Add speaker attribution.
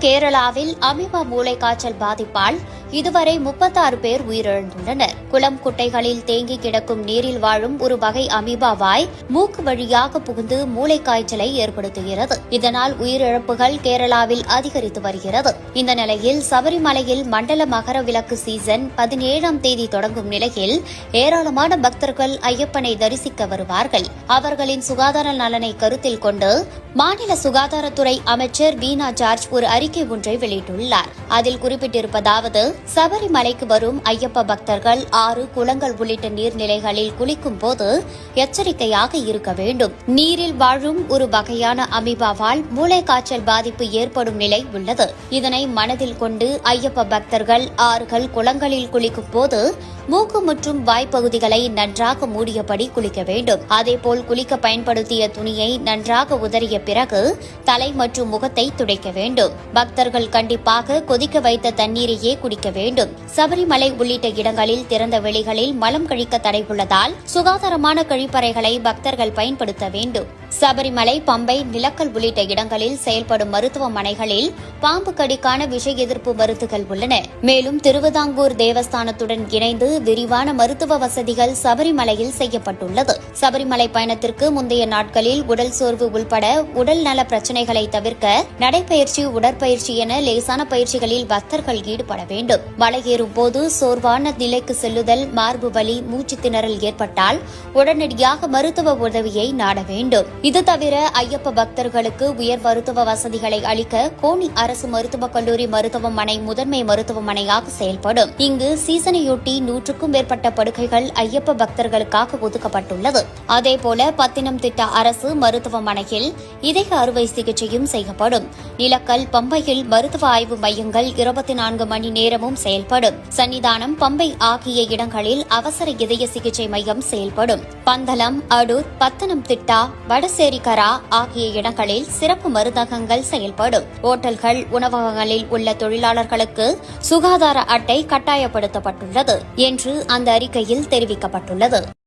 Speaker 1: கேரளாவில் அமீபா மூளைக்காய்ச்சல் பாதிப்பால் இதுவரை 36 பேர் உயிரிழந்துள்ளனர். குளம் குட்டைகளில் தேங்கி கிடக்கும் நீரில் வாழும் ஒரு வகை அமீபாவாய் மூக்கு வழியாக புகுந்து மூளைக்காய்ச்சலை ஏற்படுத்துகிறது. இதனால் உயிரிழப்புகள் கேரளாவில் அதிகரித்து வருகிறது. இந்த நிலையில் சபரிமலையில் மண்டல மகர விளக்கு சீசன் 17ஆம் தேதி தொடங்கும் நிலையில் ஏராளமான பக்தர்கள் ஐயப்பனை தரிசிக்க வருவார்கள். அவர்களின் சுகாதார நலனை கருத்தில் கொண்டு மாநில சுகாதாரத்துறை அமைச்சர் வீணா ஜார்ஜ் ஒரு அறிக்கை ஒன்றை வெளியிட்டுள்ளார். அதில் குறிப்பிட்டிருப்பதாவது, சபரிமலைக்கு வரும் ஐயப்ப பக்தர்கள் ஆறு, குளங்கள் உள்ளிட்ட நீர்நிலைகளில் குளிக்கும் போது எச்சரிக்கையாக இருக்க வேண்டும். நீரில் வாழும் ஒரு வகையான அமீபாவால் மூளைக்காய்ச்சல் பாதிப்பு ஏற்படும் நிலை உள்ளது. இதனை மனதில் கொண்டு ஐயப்ப பக்தர்கள் ஆறுகள், குளங்களில் குளிக்கும் போது மூக்கு மற்றும் வாய்ப்பகுதிகளை நன்றாக மூடியபடி குளிக்க வேண்டும். அதேபோல் குளிக்க பயன்படுத்திய துணியை நன்றாக உதறிய பிறகு தலை மற்றும் முகத்தை துடைக்க வேண்டும். பக்தர்கள் கண்டிப்பாக கொதிக்க வைத்த தண்ணீரையே குடிக்க வேண்டும். சபரிமலை உள்ளிட்ட இடங்களில் திறந்த வெளிகளில் மலம் கழிக்க தடை உள்ளதால் சுகாதாரமான கழிப்பறைகளை பக்தர்கள் பயன்படுத்த வேண்டும். சபரிமலை, பம்பை, நிலக்கல் உள்ளிட்ட இடங்களில் செயல்படும் மருத்துவமனைகளில் பாம்பு கடிக்கான விஷ எதிர்ப்பு மருந்துகள் உள்ளன. மேலும் திருவிதாங்கூர் தேவஸ்தானத்துடன் இணைந்து விரிவான மருத்துவ வசதிகள் சபரிமலையில் செய்யப்பட்டுள்ளது. சபரிமலை பயணத்திற்கு முந்தைய நாட்களில் உடல் சோர்வு உள்பட உடல் நல பிரச்சினைகளை தவிர்க்க நடைபயிற்சி, உடற்பயிற்சி என லேசான பயிற்சிகளில் பக்தர்கள் ஈடுபட வேண்டும். மலையேறும் போது சோர்வான நிலைக்கு செல்லுதல், மார்பு வலி, மூச்சு திணறல் ஏற்பட்டால் உடனடியாக மருத்துவ உதவியை நாட வேண்டும். இது தவிர ஐயப்ப பக்தர்களுக்கு உயர் மருத்துவ வசதிகளை அளிக்க கோனி அரசு மருத்துவக் கல்லூரி மருத்துவமனை முதன்மை மருத்துவமனையாக செயல்படும். இங்கு சீசனையொட்டி 100க்கும் மேற்பட்ட படுக்கைகள் ஐயப்ப பக்தர்களுக்காக ஒதுக்கப்பட்டுள்ளது. அதேபோல பத்தினம்திட்ட அரசு மருத்துவமனையில் இதய அறுவை சிகிச்சையும் செய்யப்படும். நிலக்கல், பம்பையில் மருத்துவ ஆய்வு மையங்கள் 24 மணி நேரமும் செயல்படும். சன்னிதானம், பம்பை ஆகிய இடங்களில் அவசர இதய சிகிச்சை மையம் செயல்படும். பந்தளம், அடூர், பத்தனம்திட்டா, வடசேரிகரா ஆகிய இடங்களில் சிறப்பு மருந்தகங்கள் செயல்படும். ஓட்டல்கள், உணவகங்களில் உள்ள தொழிலாளர்களுக்கு சுகாதார அட்டை கட்டாயப்படுத்தப்பட்டுள்ளது என்று அந்த அறிக்கையில் தெரிவிக்கப்பட்டுள்ளது.